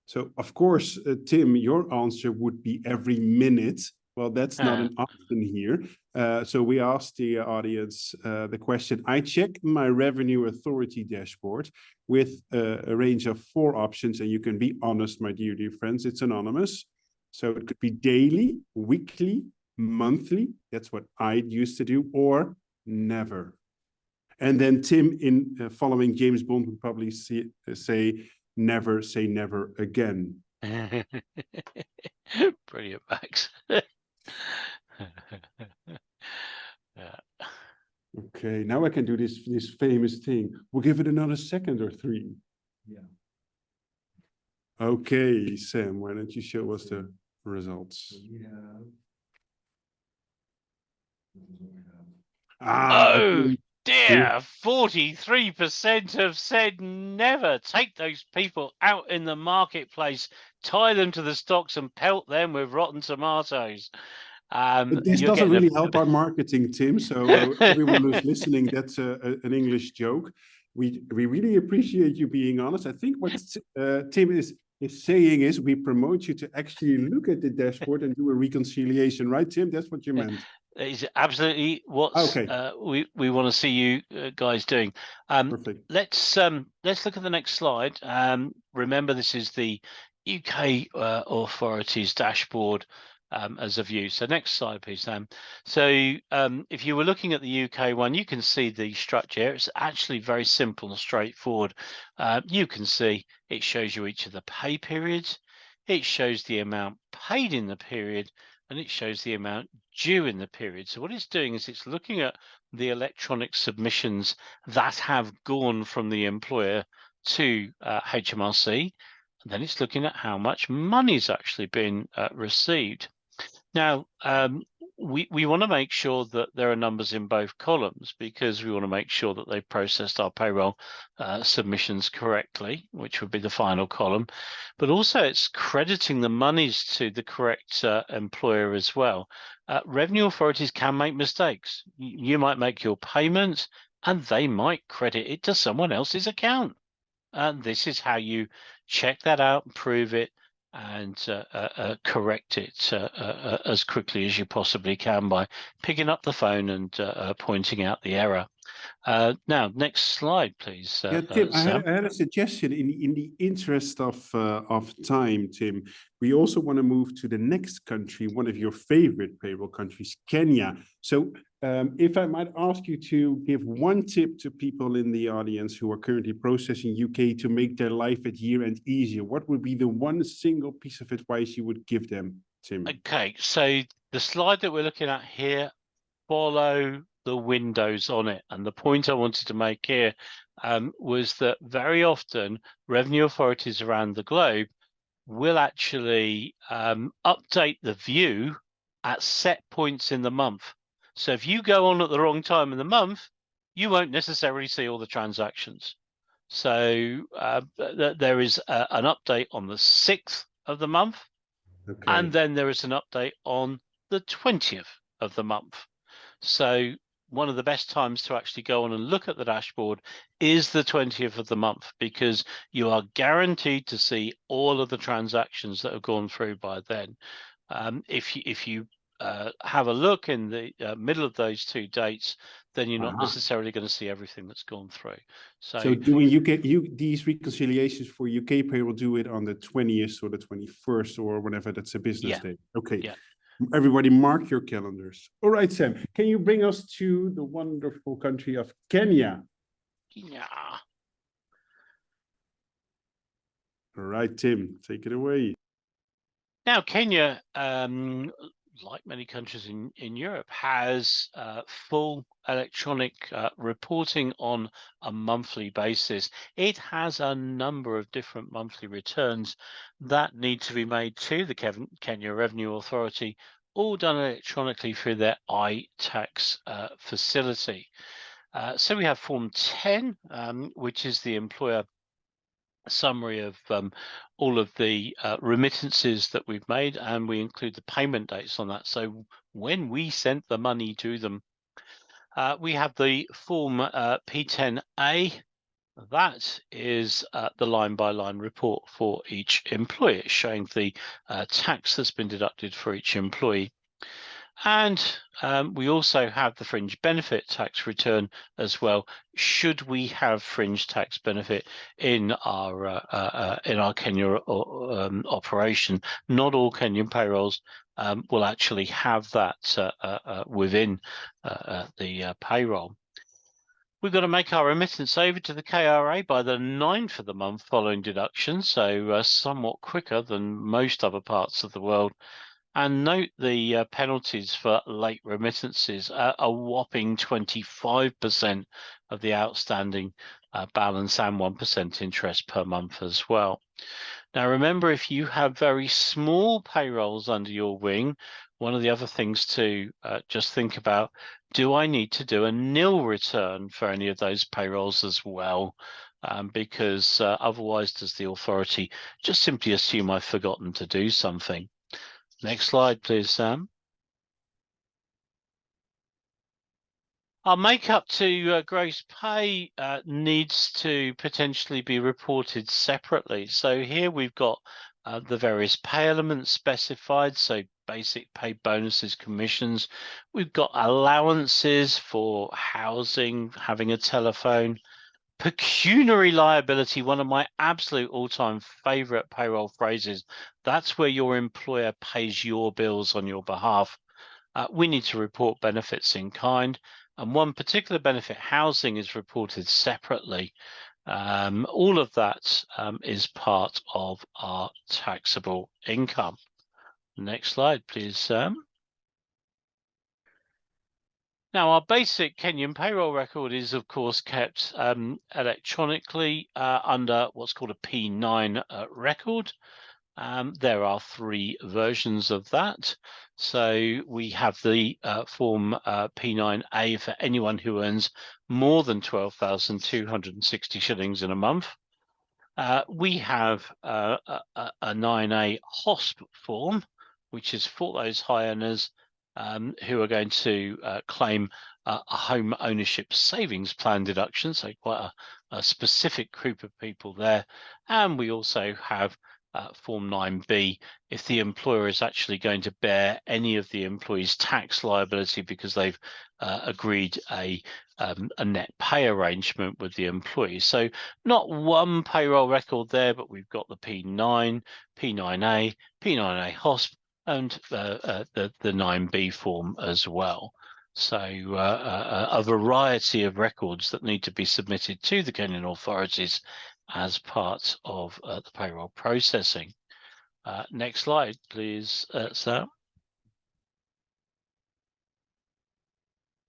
So, of course, Tim, your answer would be every minute. Well, that's not an option here. So we asked the audience the question, I check my revenue authority dashboard with a range of 4 options. And you can be honest, my dear friends, it's anonymous. So it could be daily, weekly, monthly. That's what I used to do, or never. And then Tim, in following James Bond, would probably say, never say never again. Brilliant, Max. Yeah. Okay, now I can do this famous thing. We'll give it another second or 3. Yeah. Okay, Sam, why don't you show us the results? So we have. This is what we have. Ah, Oh okay. dear, 43% have said never. Take those people out in the marketplace, tie them to the stocks and pelt them with rotten tomatoes. But this You're doesn't getting really help our marketing, Tim. So everyone who's listening, that's an English joke. We really appreciate you being honest. I think what Tim is saying is we promote you to actually look at the dashboard and do a reconciliation, right, Tim? That's what you meant. Is absolutely what Okay. we want to see you guys doing. Perfect. Let's look at the next slide. Remember, this is the UK authorities dashboard as a view. So next slide, please, Sam. So if you were looking at the UK one, you can see the structure. It's actually very simple and straightforward. You can see it shows you each of the pay periods. It shows the amount paid in the period, and it shows the amount due in the period. So what it's doing is it's looking at the electronic submissions that have gone from the employer to HMRC, and then it's looking at how much money's actually been received. Now, we want to make sure that there are numbers in both columns because we want to make sure that they've processed our payroll submissions correctly, which would be the final column. But also it's crediting the monies to the correct employer as well. Revenue authorities can make mistakes. You might make your payment and they might credit it to someone else's account. And this is how you check that out, prove it, and correct it as quickly as you possibly can by picking up the phone and pointing out the error. Now, next slide, please. Yeah, Tim, I Sam. had a suggestion in the interest of time, Tim. We also want to move to the next country, one of your favorite payroll countries, Kenya. So if I might ask you to give one tip to people in the audience who are currently processing UK to make their life at year-end easier, what would be the one single piece of advice you would give them, Tim? Okay, so the slide that we're looking at here, follow the windows on it. And the point I wanted to make here was that very often revenue authorities around the globe will actually update the view at set points in the month. So if you go on at the wrong time in the month, you won't necessarily see all the transactions. So there is an update on the 6th of the month, and then there is an update on the 20th of the month. So one of the best times to actually go on and look at the dashboard is the 20th of the month, because you are guaranteed to see all of the transactions that have gone through by then. If you have a look in the middle of those 2 dates, then you're not necessarily going to see everything that's gone through. So doing these reconciliations for UK payroll, do it on the 20th or the 21st or whenever that's a business day. Okay. Yeah. Everybody mark your calendars. All right, Sam, can you bring us to the wonderful country of Kenya? Yeah. All right, Tim, take it away. Now, Kenya, like many countries in Europe, has full electronic reporting on a monthly basis. It has a number of different monthly returns that need to be made to the Kenya Revenue Authority, all done electronically through their iTax facility. So we have Form 10, which is the employer summary of all of the remittances that we've made, and we include the payment dates on that. So when we sent the money to them, we have the Form P10A. That is the line-by-line report for each employee, showing the tax that's been deducted for each employee. And we also have the fringe benefit tax return as well, should we have fringe tax benefit in our Kenya operation. Not all Kenyan payrolls will actually have that within the payroll. We've got to make our remittance over to the KRA by the 9th of the month following deduction, so somewhat quicker than most other parts of the world. And note the penalties for late remittances, a whopping 25% of the outstanding balance and 1% interest per month as well. Now, remember, if you have very small payrolls under your wing, one of the other things to just think about, do I need to do a nil return for any of those payrolls as well? Because otherwise, does the authority just simply assume I've forgotten to do something? Next slide, please, Sam. Our makeup to gross pay needs to potentially be reported separately. So here we've got the various pay elements specified, so basic pay, bonuses, commissions. We've got allowances for housing, having a telephone, pecuniary liability, one of my absolute all-time favorite payroll phrases. That's where your employer pays your bills on your behalf. We need to report benefits in kind, and one particular benefit, housing, is reported separately. All of that is part of our taxable income. Next slide, please, Sam. Now, our basic Kenyan payroll record is, of course, kept electronically under what's called a P9 record. There are 3 versions of that. So we have the form P9A for anyone who earns more than 12,260 shillings in a month. We have a 9A HOSP form, which is for those high earners who are going to claim a home ownership savings plan deduction, so quite a specific group of people there. And we also have Form 9B if the employer is actually going to bear any of the employee's tax liability because they've agreed a net pay arrangement with the employee. So not one payroll record there, but we've got the P9, P9A, P9A HOSP, and the 9B form as well. So a variety of records that need to be submitted to the Kenyan authorities as part of the payroll processing. Next slide, please, Sam.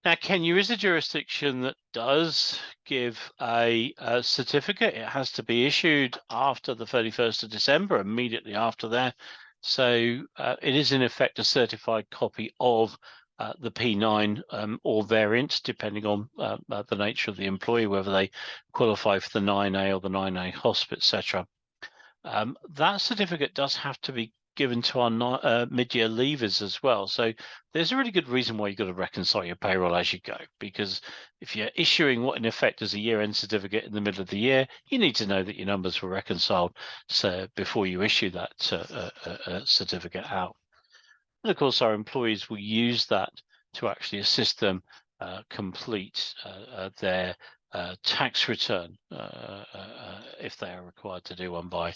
Now, Kenya is a jurisdiction that does give a certificate. It has to be issued after the 31st of December, immediately after that. So it is in effect a certified copy of the P9 or variant, depending on the nature of the employee, whether they qualify for the 9A or the 9A HOSP, etc. That certificate does have to be given to our mid-year leavers as well. So there's a really good reason why you've got to reconcile your payroll as you go, because if you're issuing what in effect is a year-end certificate in the middle of the year, you need to know that your numbers were reconciled so before you issue that certificate out. And of course, our employees will use that to actually assist them complete their tax return if they are required to do one by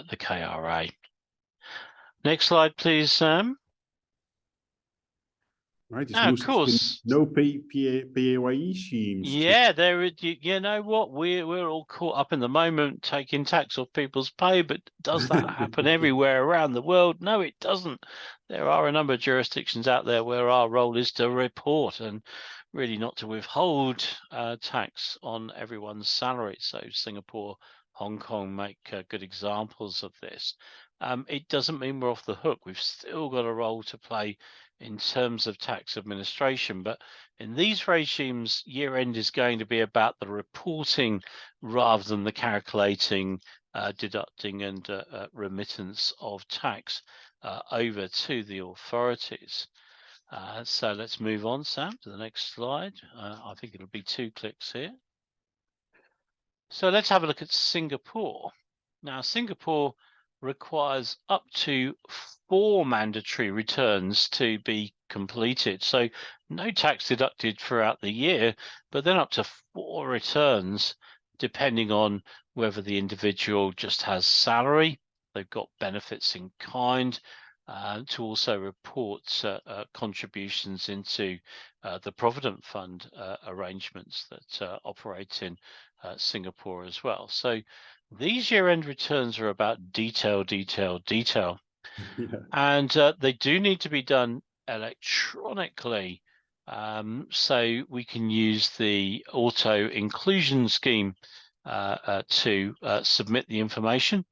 the KRA. Next slide, please, Sam. right? This Now, of moves to course, no PAYE schemes. yeah, you know what, we're all caught up in the moment taking tax off people's pay, but does that happen everywhere around the world? No, it doesn't. There are a number of jurisdictions out there where our role is to report and really not to withhold tax on everyone's salary. So Singapore, Hong Kong make good examples of this. It doesn't mean we're off the hook. We've still got a role to play in terms of tax administration, but in these regimes, year end is going to be about the reporting rather than the calculating, deducting and remittance of tax over to the authorities. So let's move on, Sam, to the next slide. I think it'll be 2 clicks here. So let's have a look at Singapore. Now, Singapore requires up to 4 mandatory returns to be completed. So no tax deducted throughout the year, but then up to 4 returns, depending on whether the individual just has salary, they've got benefits in kind, to also report contributions into the Provident Fund arrangements that operate in Singapore as well. So these year-end returns are about detail. Yeah. And they do need to be done electronically. So we can use the auto inclusion scheme to submit the information.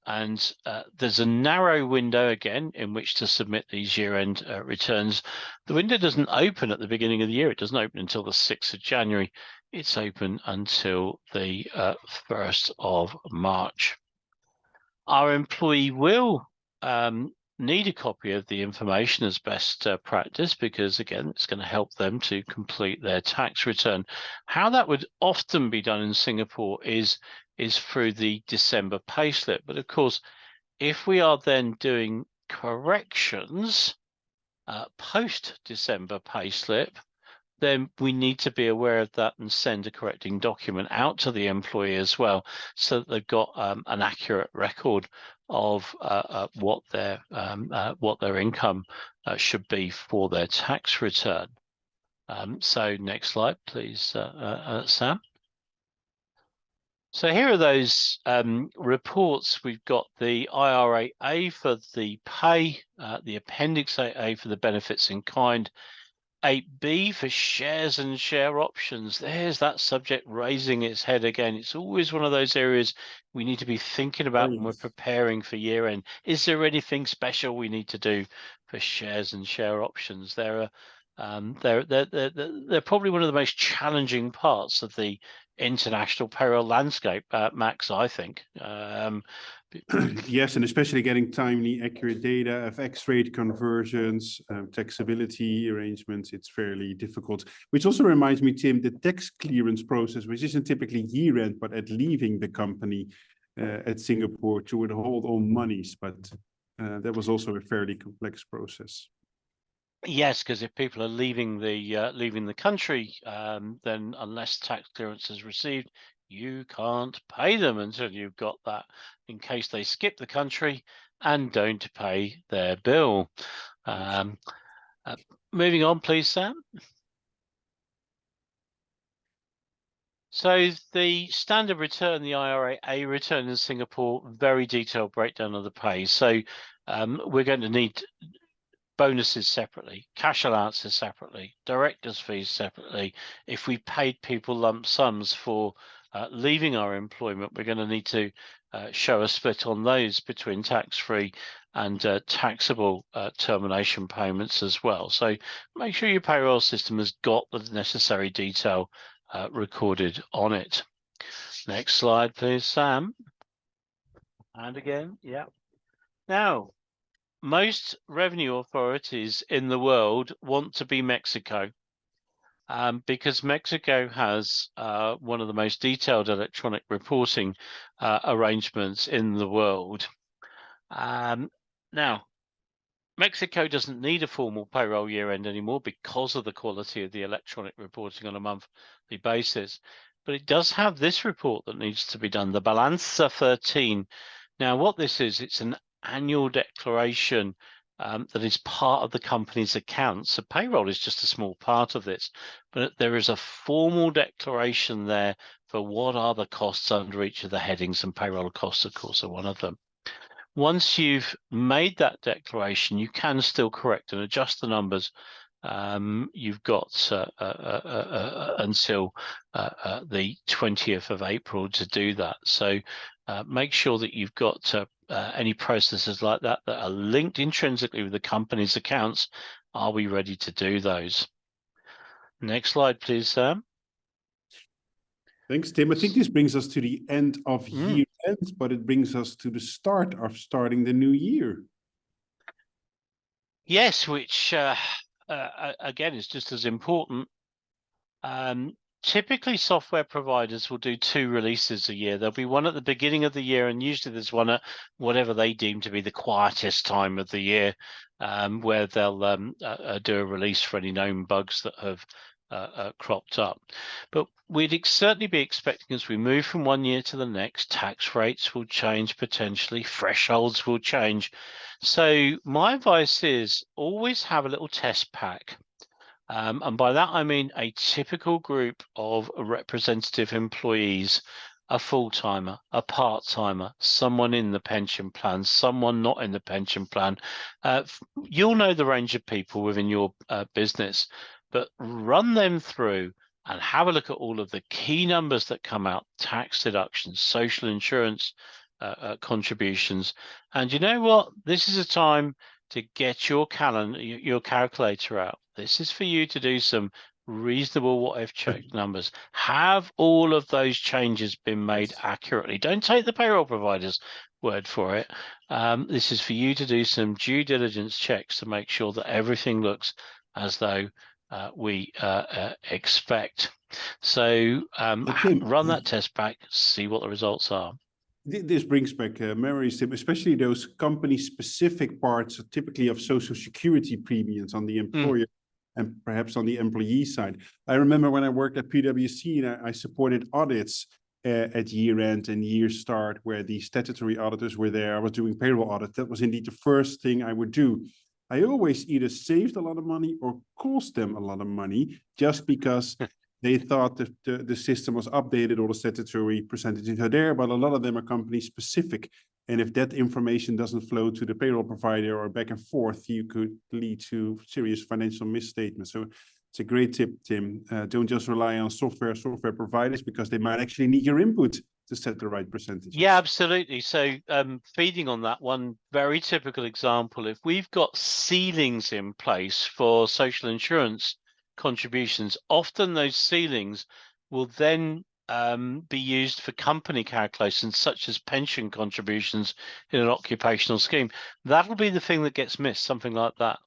And there's a narrow window again in which to submit these year-end returns. The window doesn't open at the beginning of the year. It doesn't open until the 6th of January. It's open until the 1st of March. Our employee will need a copy of the information as best practice, because again, it's going to help them to complete their tax return. How that would often be done in Singapore is through the December payslip. But of course, if we are then doing corrections post-December payslip, then we need to be aware of that and send a correcting document out to the employee as well, so that they've got an accurate record of what their income should be for their tax return. So next slide, please, Sam. So here are those reports. We've got the IRA for the pay, the Appendix AA for the benefits in kind, 8B for shares and share options. There's that subject raising its head again. It's always one of those areas we need to be thinking about when we're preparing for year end. Is there anything special we need to do for shares and share options? They're probably one of the most challenging parts of the international payroll landscape, Max, I think. Yes, and especially getting timely, accurate data, FX rate conversions, taxability arrangements, it's fairly difficult. Which also reminds me, Tim, the tax clearance process, which isn't typically year-end, but at leaving the company at Singapore to withhold all monies. But that was also a fairly complex process. Yes, because if people are leaving the country, then unless tax clearance is received, you can't pay them until you've got that, in case they skip the country and don't pay their bill. Moving on, please, Sam. So the standard return, the IRA return in Singapore, very detailed breakdown of the pay. So we're going to need bonuses separately, cash allowances separately, directors' fees separately. If we paid people lump sums for leaving our employment, we're going to need to show a split on those between tax-free and taxable termination payments as well. So make sure your payroll system has got the necessary detail recorded on it. Next slide, please, Sam. And again, yeah. Now, most revenue authorities in the world want to be Mexico, because Mexico has one of the most detailed electronic reporting arrangements in the world. Now, Mexico doesn't need a formal payroll year end anymore because of the quality of the electronic reporting on a monthly basis, but it does have this report that needs to be done, the Balanza 13. Now, what this is, it's an annual declaration that is part of the company's accounts. So payroll is just a small part of this, but there is a formal declaration there for what are the costs under each of the headings, and payroll costs, of course, are one of them. Once you've made that declaration, you can still correct and adjust the numbers. You've got until the 20th of April to do that. So make sure that you've got any processes like that that are linked intrinsically with the company's accounts. Are we ready to do those? Next slide, please, Sam. Thanks, Tim. I think this brings us to the end of year end, but it brings us to the start of starting the new year. Yes, which again is just as important. Typically, software providers will do 2 releases a year. There'll be one at the beginning of the year, and usually there's one at whatever they deem to be the quietest time of the year, where they'll do a release for any known bugs that have cropped up. But we'd certainly be expecting, as we move from one year to the next, tax rates will change potentially, thresholds will change. So my advice is always have a little test pack. And by that, I mean a typical group of representative employees, a full-timer, a part-timer, someone in the pension plan, someone not in the pension plan. You'll know the range of people within your business, but run them through and have a look at all of the key numbers that come out: tax deductions, social insurance contributions. And you know what? This is a time to get your calculator out. This is for you to do some reasonable what if check numbers. Have all of those changes been made accurately? Don't take the payroll provider's word for it. This is for you to do some due diligence checks to make sure that everything looks as though we expect. So run that test back, see what the results are. This brings back memories, Tim, especially those company-specific parts, typically of social security premiums on the employer and perhaps on the employee side. I remember when I worked at PwC and I supported audits at year end and year start, where the statutory auditors were there. I was doing payroll audit. That was indeed the first thing I would do. I always either saved a lot of money or cost them a lot of money, just because they thought that the system was updated, all the statutory percentages are there, but a lot of them are company specific. And if that information doesn't flow to the payroll provider or back and forth, you could lead to serious financial misstatements. So it's a great tip, Tim. Don't just rely on software providers, because they might actually need your input to set the right percentages. Yeah, absolutely. So feeding on that, one very typical example, if we've got ceilings in place for social insurance contributions, often those ceilings will then be used for company calculations, such as pension contributions in an occupational scheme. That'll be the thing that gets missed, something like that.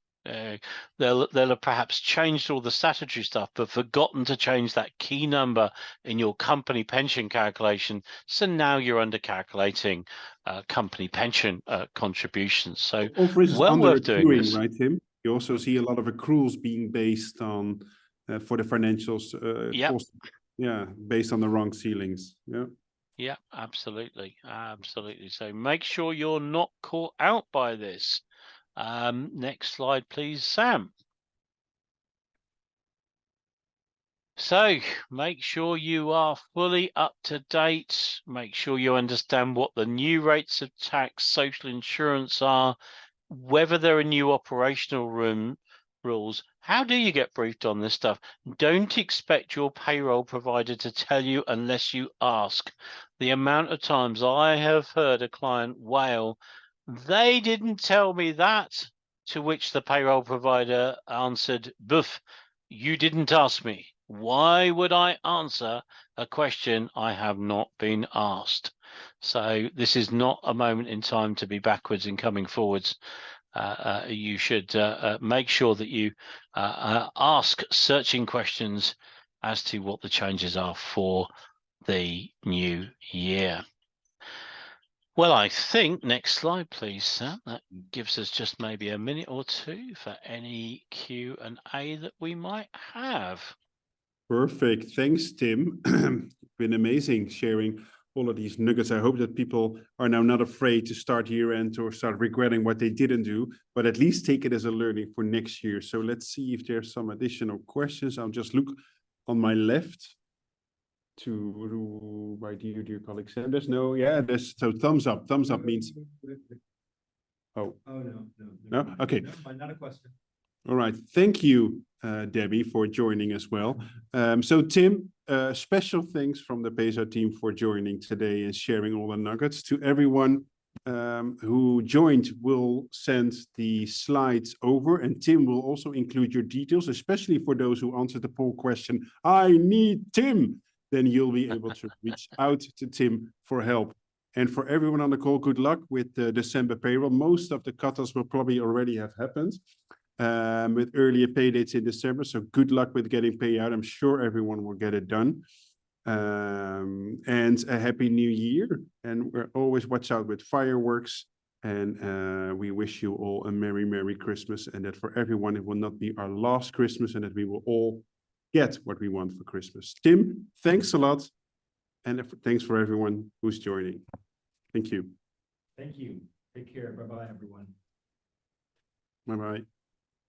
They'll have perhaps changed all the statutory stuff, but forgotten to change that key number in your company pension calculation. So now you're under calculating company pension contributions. So for instance, well under worth doing this, right, Tim? You also see a lot of accruals being based on for the financials. Cost, based on the wrong ceilings. Yeah, absolutely. So make sure you're not caught out by this. Next slide, please, Sam. So make sure you are fully up to date. Make sure you understand what the new rates of tax, social insurance are, whether there are new operational rules. How do you get briefed on this stuff? Don't expect your payroll provider to tell you unless you ask. The amount of times I have heard a client wail, "They didn't tell me that," to which the payroll provider answered, "Boof, you didn't ask me. Why would I answer a question I have not been asked?" So this is not a moment in time to be backwards and coming forwards. You should make sure that you ask searching questions as to what the changes are for the new year. Well, I think, next slide, please, Sam. That gives us just maybe a minute or two for any Q&A that we might have. Perfect. Thanks, Tim. Been amazing sharing all of these nuggets. I hope that people are now not afraid to start year end or start regretting what they didn't do, but at least take it as a learning for next year. So let's see if there's some additional questions. I'll just look on my left to my dear colleague Sam. There's no, yeah, there's, so thumbs up. Thumbs up means, oh. Oh, no. No? Okay. No, not a question. All right. Thank you, Debbie, for joining as well. So Tim, special thanks from the Payzar team for joining today and sharing all the nuggets. To everyone who joined, we'll send the slides over, and Tim will also include your details, especially for those who answered the poll question, I need Tim. Then you'll be able to reach out to Tim for help. And for everyone on the call, good luck with the December payroll. Most of the cutoffs will probably already have happened. With earlier pay dates in December. So good luck with getting paid out. I'm sure everyone will get it done. And a happy new year. And we're always watch out with fireworks. And we wish you all a Merry Christmas. And that for everyone, it will not be our last Christmas and that we will all get what we want for Christmas. Tim, thanks a lot. And thanks for everyone who's joining. Thank you. Thank you. Take care. Bye-bye, everyone. Bye-bye.